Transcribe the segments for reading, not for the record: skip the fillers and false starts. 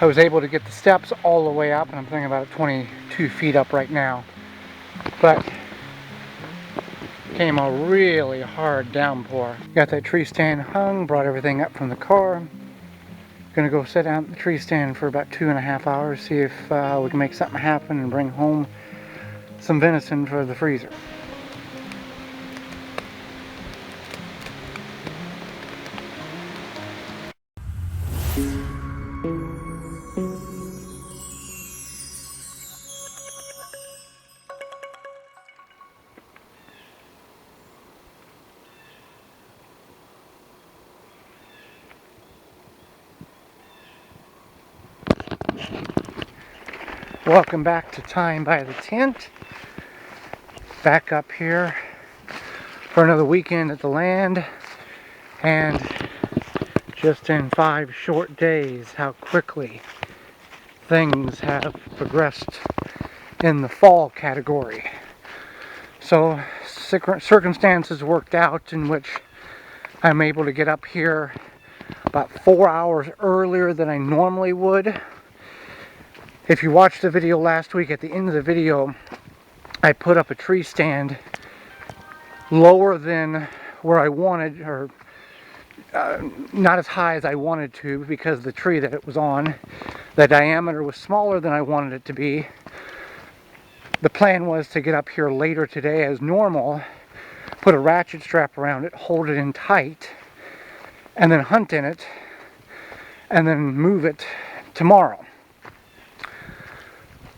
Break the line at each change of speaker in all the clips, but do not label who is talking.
I was able to get the steps all the way up, and I'm thinking about 22 feet up right now. But came a really hard downpour. Got that tree stand hung, brought everything up from the car. Gonna go sit out in the tree stand for about 2.5 hours, see if we can make something happen and bring home some venison for the freezer. Welcome back to Time by the Tent. Back up here for another weekend at the land, and just in 5 short days how quickly things have progressed in the fall category. So circumstances worked out in which I'm able to get up here about 4 hours earlier than I normally would. If you watched the video last week, at the end of the video I put up a tree stand lower than where I wanted, or not as high as I wanted to, because the tree that it was on, the diameter was smaller than I wanted it to be. The plan was to get up here later today as normal, put a ratchet strap around it, hold it in tight, and then hunt in it, and then move it tomorrow.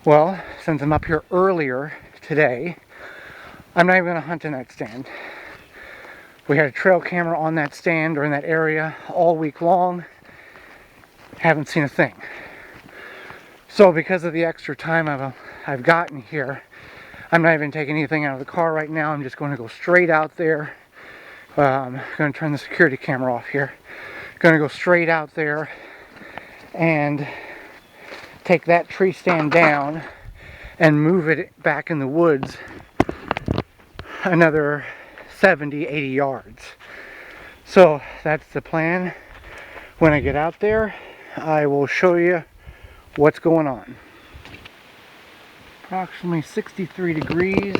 Well, since I'm up here earlier today, I'm not even going to hunt in that stand. We had a trail camera on that stand or in that area all week long. Haven't seen a thing. So because of the extra time I've gotten here, I'm not even taking anything out of the car right now. I'm just going to go straight out there. I'm going to turn the security camera off here. Going to go straight out there and take that tree stand down and move it back in the woods another 70, 80 yards. So that's the plan. When I get out there, I will show you what's going on. Approximately 63 degrees.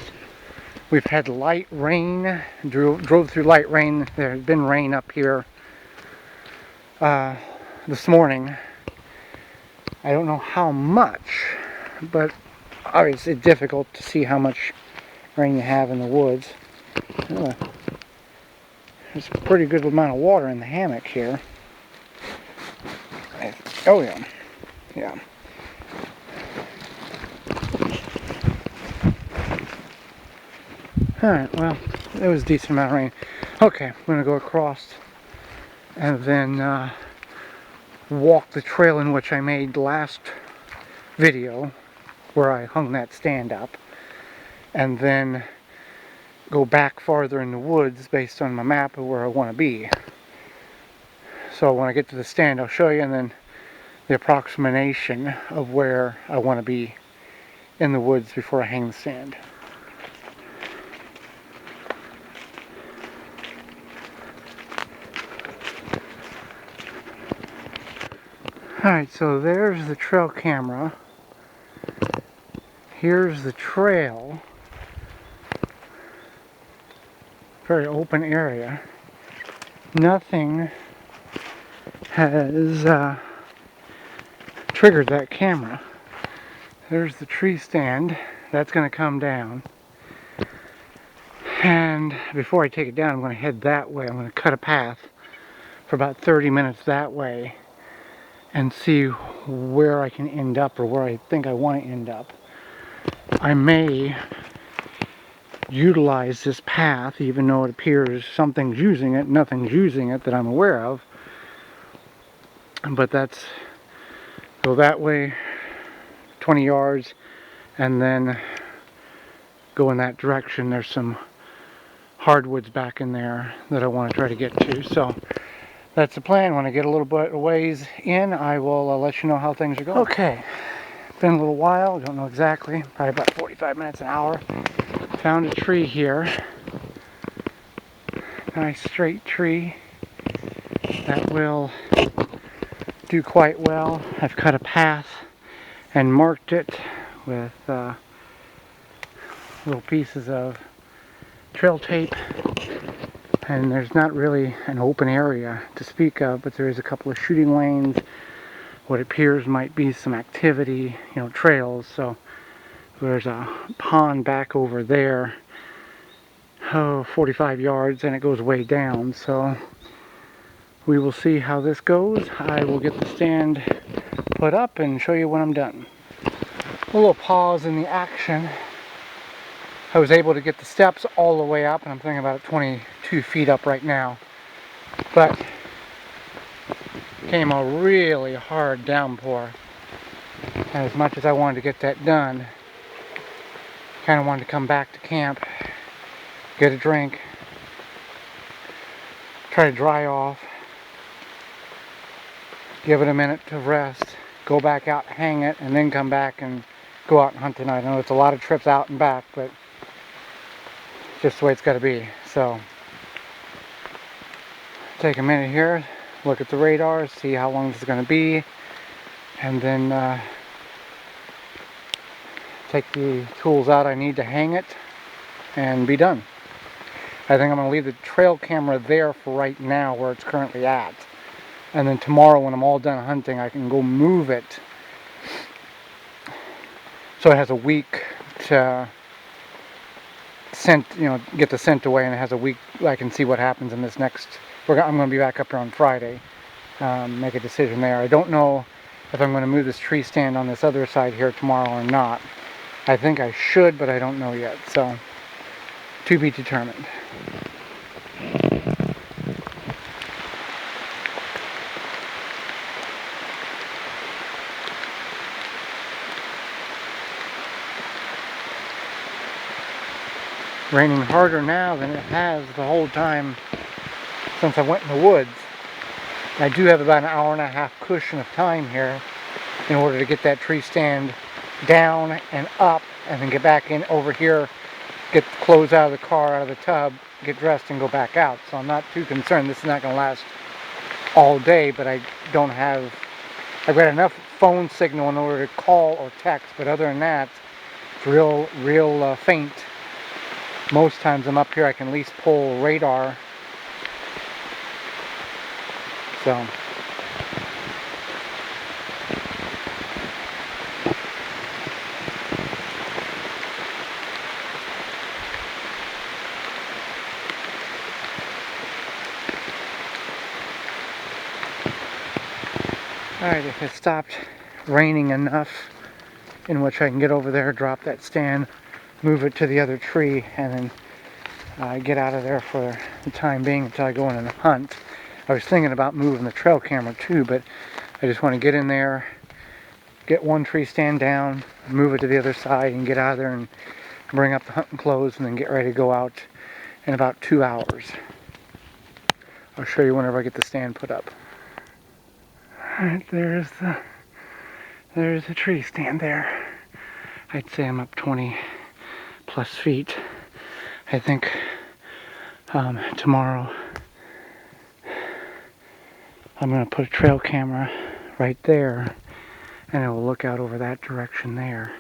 We've had light rain. Drove through light rain. There has been rain up here this morning. I don't know how much, but obviously it's difficult to see how much rain you have in the woods. There's a pretty good amount of water in the hammock here. Oh yeah, yeah. Alright, well, it was a decent amount of rain. Okay, I'm going to go across and then walk the trail in which I made last video, where I hung that stand up, and then go back farther in the woods based on my map of where I want to be. So when I get to the stand, I'll show you, and then the approximation of where I want to be in the woods before I hang the stand. Alright, so there's the trail camera. Here's the trail. Very open area. Nothing has triggered that camera. There's the tree stand. That's going to come down. And before I take it down, I'm going to head that way. I'm going to cut a path for about 30 minutes that way and see where I can end up, or where I think I want to end up. I may utilize this path, even though it appears something's using it, nothing's using it that I'm aware of. But that's, go that way 20 yards and then go in that direction. There's some hardwoods back in there that I want to try to get to. So that's the plan. When I get a little bit of ways in, I will let you know how things are going. Okay, been a little while, don't know exactly, probably about 45 minutes, an hour. Found a tree here. Nice straight tree that will do quite well. I've cut a path and marked it with little pieces of trail tape, and there's not really an open area to speak of, but there is a couple of shooting lanes, what appears might be some activity, trails. So there's a pond back over there, 45 yards, and it goes way down. So we will see how this goes. I will get the stand put up and show you when I'm done. A little pause in the action. I was able to get the steps all the way up, and I'm thinking about 22 feet up right now. But came a really hard downpour. And as much as I wanted to get that done, kind of wanted to come back to camp, get a drink, try to dry off, give it a minute to rest, go back out, hang it, and then come back and go out and hunt tonight. I know it's a lot of trips out and back, but just the way it's got to be. So take a minute here, look at the radar, see how long this is going to be, and then take the tools out I need to hang it and be done. I think I'm going to leave the trail camera there for right now where it's currently at, and then tomorrow when I'm all done hunting I can go move it so it has a week to scent, get the scent away, and it has a week I can see what happens in this next. I'm going to be back up here on Friday, make a decision there. I don't know if I'm going to move this tree stand on this other side here tomorrow or not. I think I should, but I don't know yet, so to be determined. Raining harder now than it has the whole time since I went in the woods. I do have about an hour and a half cushion of time here in order to get that tree stand down and up, and then get back in over here, get the clothes out of the car, out of the tub, get dressed and go back out. So I'm not too concerned. This is not going to last all day, but I've got enough phone signal in order to call or text, but other than that, it's real faint. Most times I'm up here, I can at least pull radar. So alright, if it stopped raining enough in which I can get over there, drop that stand, move it to the other tree, and then get out of there for the time being until I go in and hunt. I was thinking about moving the trail camera too, but I just want to get in there, get one tree stand down, move it to the other side, and get out of there and bring up the hunting clothes, and then get ready to go out in about 2 hours. I'll show you whenever I get the stand put up. Alright, there's the tree stand there. I'd say I'm up 20 plus feet. I think tomorrow I'm going to put a trail camera right there, and it will look out over that direction there.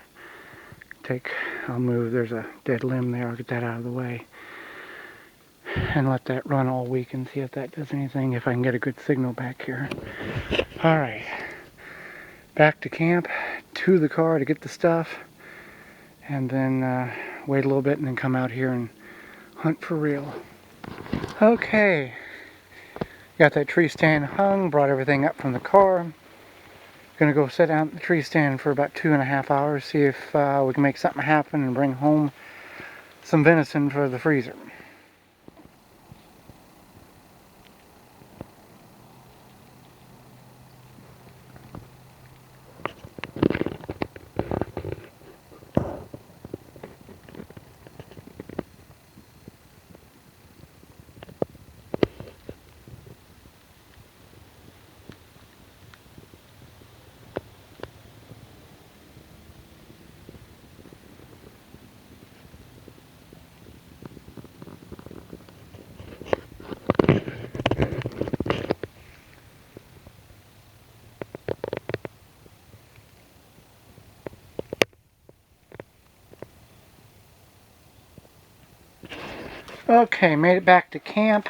I'll move, there's a dead limb there, I'll get that out of the way, and let that run all week and see if that does anything, if I can get a good signal back here. Alright, back to camp, to the car to get the stuff, and then wait a little bit and then come out here and hunt for real. Okay, got that tree stand hung, brought everything up from the car. Gonna go sit out at the tree stand for about 2.5 hours, see if we can make something happen and bring home some venison for the freezer. Okay, made it back to camp.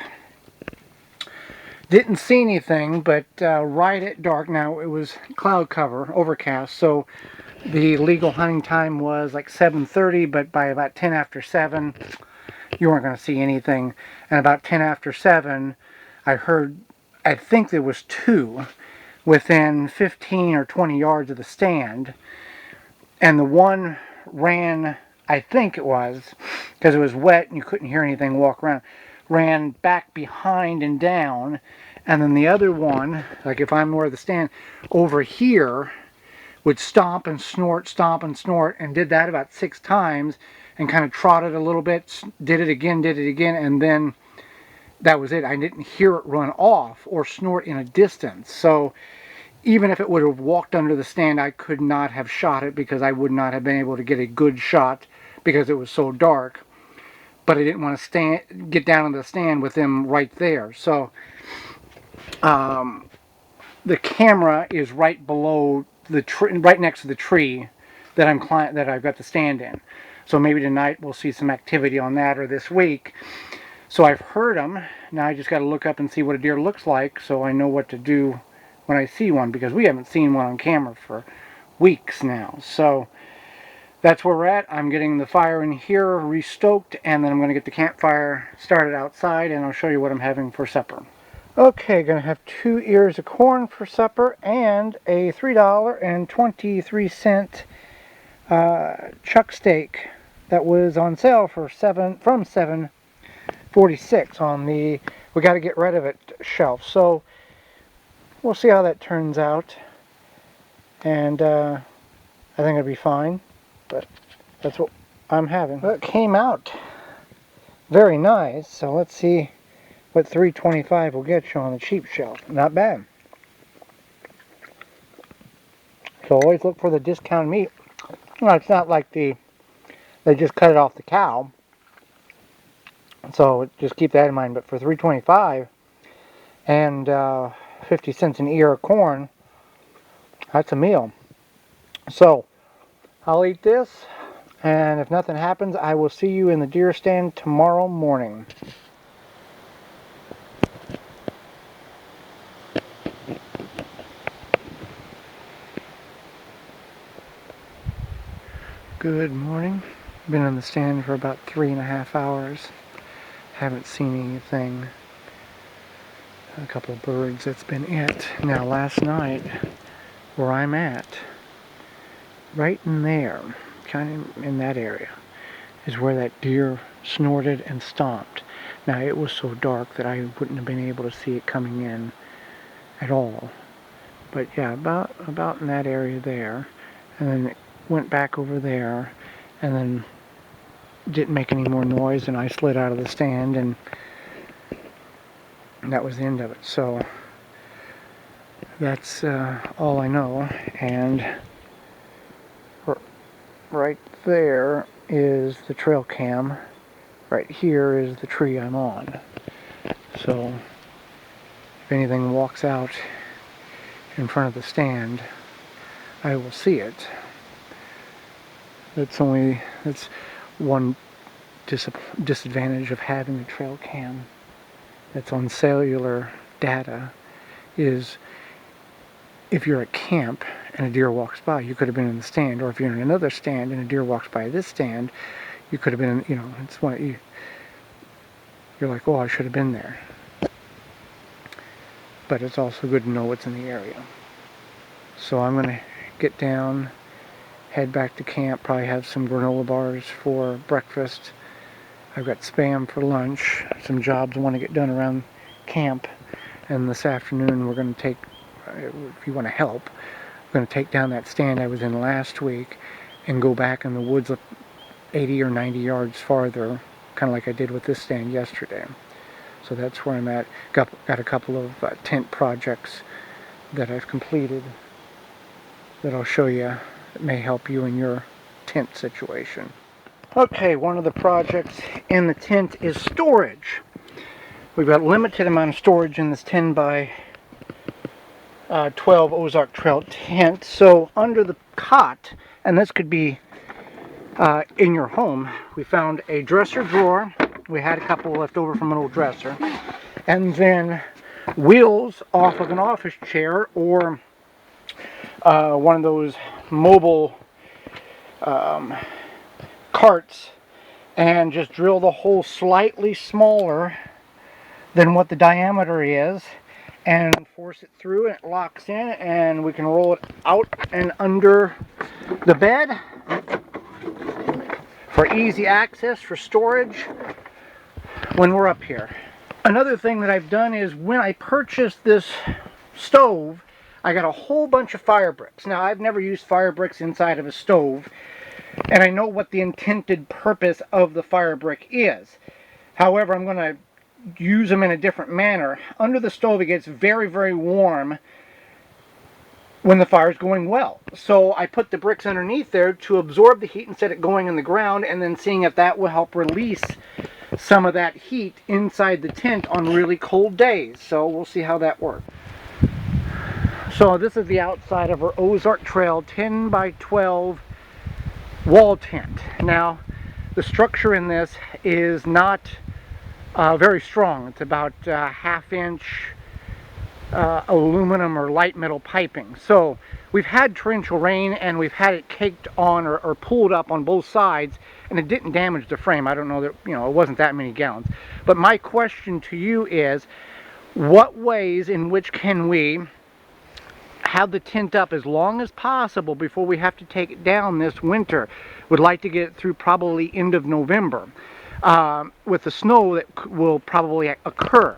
Didn't see anything, but right at dark, now it was cloud cover, overcast, so the legal hunting time was like 7:30, but by about 10 after 7, you weren't going to see anything. And about 10 after 7, I heard, I think there was two within 15 or 20 yards of the stand, and the one ran, I think it was, because it was wet and you couldn't hear anything walk around, ran back behind and down, and then the other one, like if I'm near the stand, over here, would stomp and snort, and did that about 6 times, and kind of trotted a little bit, did it again, and then that was it. I didn't hear it run off or snort in a distance. So even if it would have walked under the stand, I could not have shot it because I would not have been able to get a good shot because it was so dark. But I didn't want to get down on the stand with them right there. So the camera is right below the tree, right next to the tree that I've got the stand in. So maybe tonight we'll see some activity on that, or this week. So I've heard them. Now I just got to look up and see what a deer looks like, so I know what to do when I see one, because we haven't seen one on camera for weeks now. So that's where we're at. I'm getting the fire in here restoked, and then I'm going to get the campfire started outside, and I'll show you what I'm having for supper. Okay, going to have 2 ears of corn for supper and a $3.23 chuck steak that was on sale for $7.46 on the we got to get rid of it shelf. So we'll see how that turns out, and I think it'll be fine. But that's what I'm having. Well, it came out very nice. So let's see what $3.25 will get you on the cheap shelf. Not bad. So always look for the discounted meat. Well, it's not like they just cut it off the cow. So just keep that in mind. But for $3.25 and 50 cents an ear of corn, that's a meal. So I'll eat this, and if nothing happens, I will see you in the deer stand tomorrow morning. Good morning. Been on the stand for about 3.5 hours. Haven't seen anything. A couple of birds, that's been it. Now last night, where I'm at, right in there, kind of in that area, is where that deer snorted and stomped. Now it was so dark that I wouldn't have been able to see it coming in at all. But yeah, about in that area there, and then it went back over there, and then didn't make any more noise, and I slid out of the stand, and that was the end of it. So that's all I know. And right there is the trail cam. Right here is the tree I'm on. So if anything walks out in front of the stand, I will see it. That's one disadvantage of having a trail cam that's on cellular data, is if you're at camp and a deer walks by, you could have been in the stand, or if you're in another stand and a deer walks by this stand, you could have been, it's one you're like, oh, I should have been there. But it's also good to know what's in the area. So I'm going to get down, head back to camp, probably have some granola bars for breakfast. I've got Spam for lunch, some jobs I want to get done around camp, and this afternoon we're going to take, if you want to help, we're going to take down that stand I was in last week and go back in the woods 80 or 90 yards farther, kind of like I did with this stand yesterday. So that's where I'm at. Got a couple of tent projects that I've completed that I'll show you that may help you in your tent situation. Okay, one of the projects in the tent is storage. We've got a limited amount of storage in this 10 by 12 Ozark Trail tent. So under the cot, and this could be in your home, we found a dresser drawer We had a couple left over from an old dresser. And then wheels off of an office chair or one of those mobile carts, and just drill the hole slightly smaller than what the diameter is and force it through, and it locks in, and we can roll it out and under the bed for easy access for storage when we're up here. Another thing that I've done is when I purchased this stove, I got a whole bunch of fire bricks. Now, I've never used fire bricks inside of a stove, and I know what the intended purpose of the fire brick is. However, I'm going to use them in a different manner. Under the stove, it gets very, very warm when the fire's going well. So I put the bricks underneath there to absorb the heat instead of going in the ground, and then seeing if that will help release some of that heat inside the tent on really cold days. So we'll see how that works. So this is the outside of our Ozark Trail 10 by 12 wall tent. Now, the structure in this is not very strong. It's about half-inch aluminum or light metal piping. So we've had torrential rain and we've had it caked on or pulled up on both sides, and it didn't damage the frame. I don't know that, you know, it wasn't that many gallons. But my question to you is, what ways in which can we have the tent up as long as possible before we have to take it down this winter? Would like to get it through probably end of November. With the snow that will probably occur.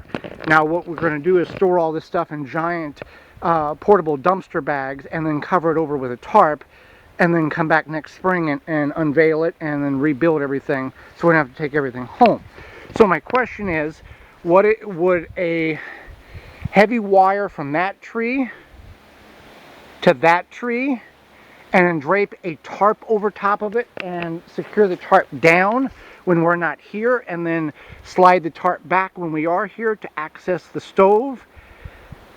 Now what we're going to do is store all this stuff in giant portable dumpster bags and then cover it over with a tarp, and then come back next spring and unveil it and then rebuild everything, so we don't have to take everything home. So my question is, would a heavy wire from that tree to that tree and then drape a tarp over top of it and secure the tarp down when we're not here, and then slide the tarp back when we are here to access the stove?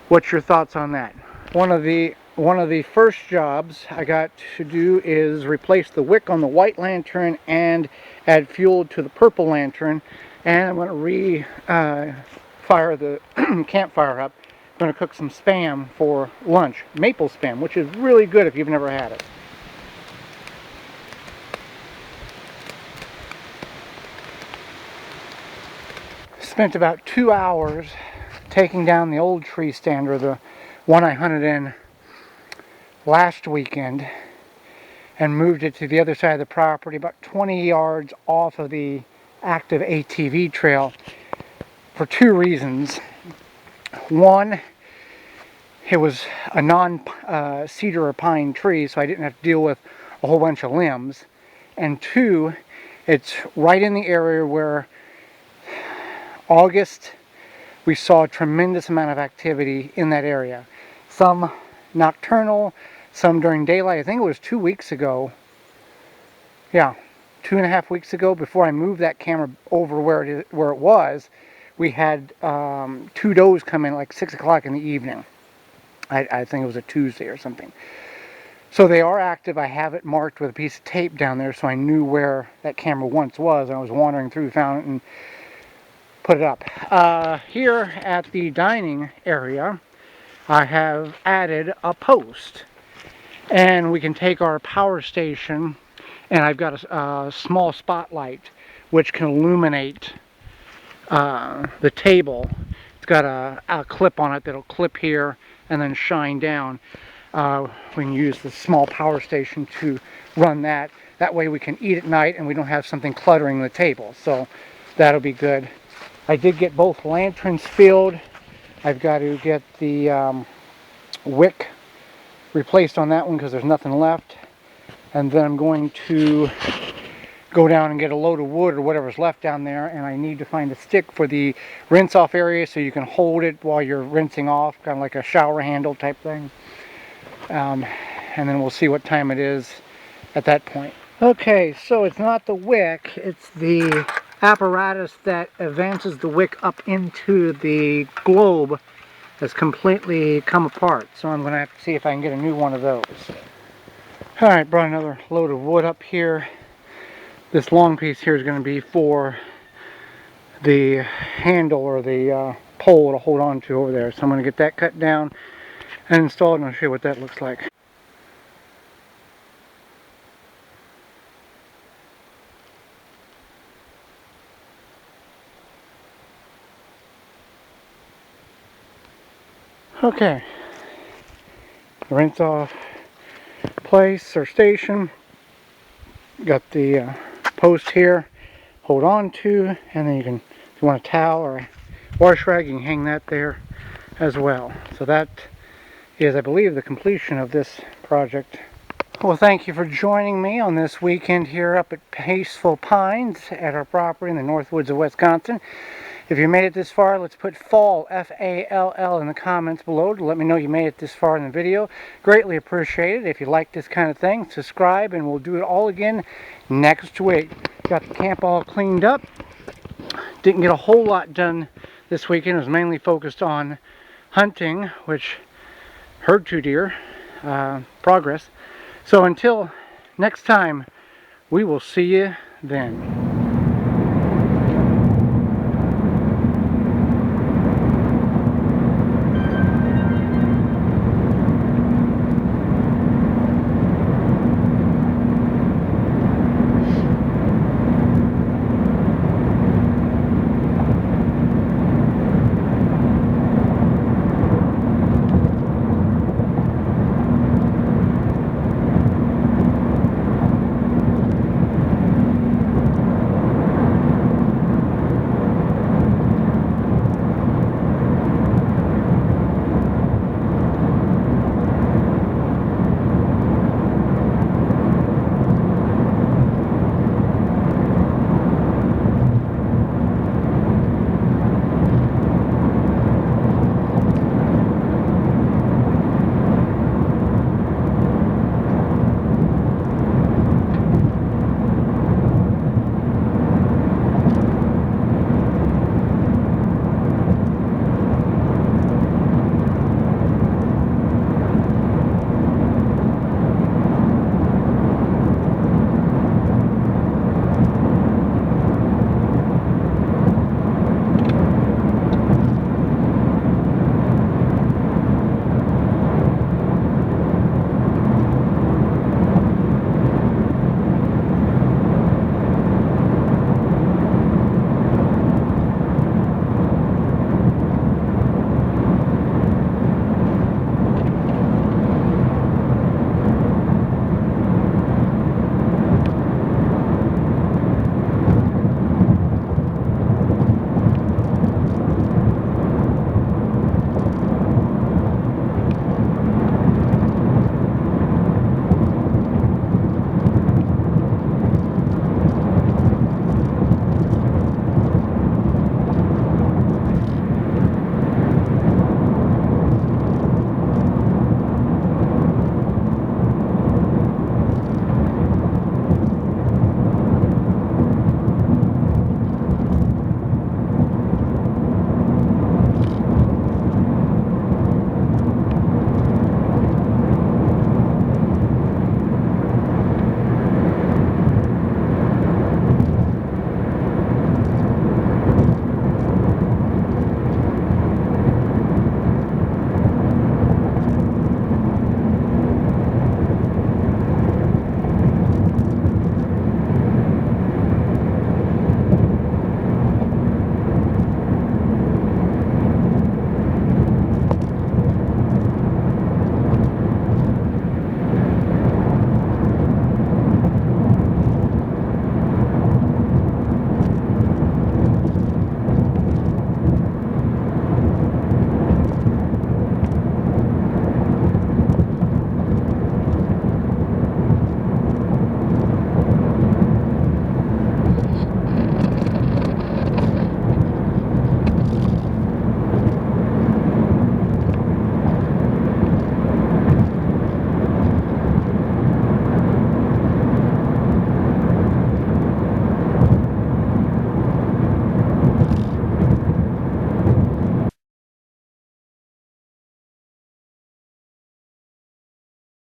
What's your thoughts on that? One of the first jobs I got to do is replace the wick on the white lantern and add fuel to the purple lantern, and I'm going to fire the campfire up. I'm going to cook some Spam for lunch, maple Spam, which is really good if you've never had it. Spent about 2 hours taking down the old tree stand, or the one I hunted in last weekend, and moved it to the other side of the property, about 20 yards off of the active ATV trail, for two reasons. One, it was a non-cedar or pine tree, so I didn't have to deal with a whole bunch of limbs. And two, it's right in the area where August we saw a tremendous amount of activity in that area. Some nocturnal, some during daylight. I think it was 2 weeks ago. Yeah, 2.5 weeks ago, before I moved that camera over where it was, we had 2 does come in like 6 o'clock in the evening. I think it was a Tuesday or something. So they are active. I have it marked with a piece of tape down there, so I knew where that camera once was. I was wandering through, found it, and put it up. Here at the dining area, I have added a post, and we can take our power station, and I've got a small spotlight which can illuminate the table. It's got a clip on it that'll clip here and then shine down. We can use the small power station to run that. That way we can eat at night and we don't have something cluttering the table. So that'll be good. I did get both lanterns filled. I've got to get the wick replaced on that one because there's nothing left. And then I'm going to go down and get a load of wood or whatever's left down there, and I need to find a stick for the rinse off area so you can hold it while you're rinsing off, kind of like a shower handle type thing. And then we'll see what time it is at that point. Okay, so it's not the wick, it's the apparatus that advances the wick up into the globe has completely come apart. So I'm going to have to see if I can get a new one of those. Alright, brought another load of wood up here. This long piece here is going to be for the handle or the pole to hold on to over there. So I'm going to get that cut down and installed, and I'll show you what that looks like. Okay, rinse off place or station. Got the post here, hold on to, and then you can, if you want a towel or a wash rag, you can hang that there as well. So that is, I believe, the completion of this project. Well, thank you for joining me on this weekend here up at Peaceful Pines at our property in the Northwoods of Wisconsin. If you made it this far, let's put fall, F-A-L-L, in the comments below to let me know you made it this far in the video. Greatly appreciated. If you like this kind of thing, subscribe, and we'll do it all again next week. Got the camp all cleaned up. Didn't get a whole lot done this weekend. It was mainly focused on hunting, which heard 2 deer, progress. So until next time, we will see you then.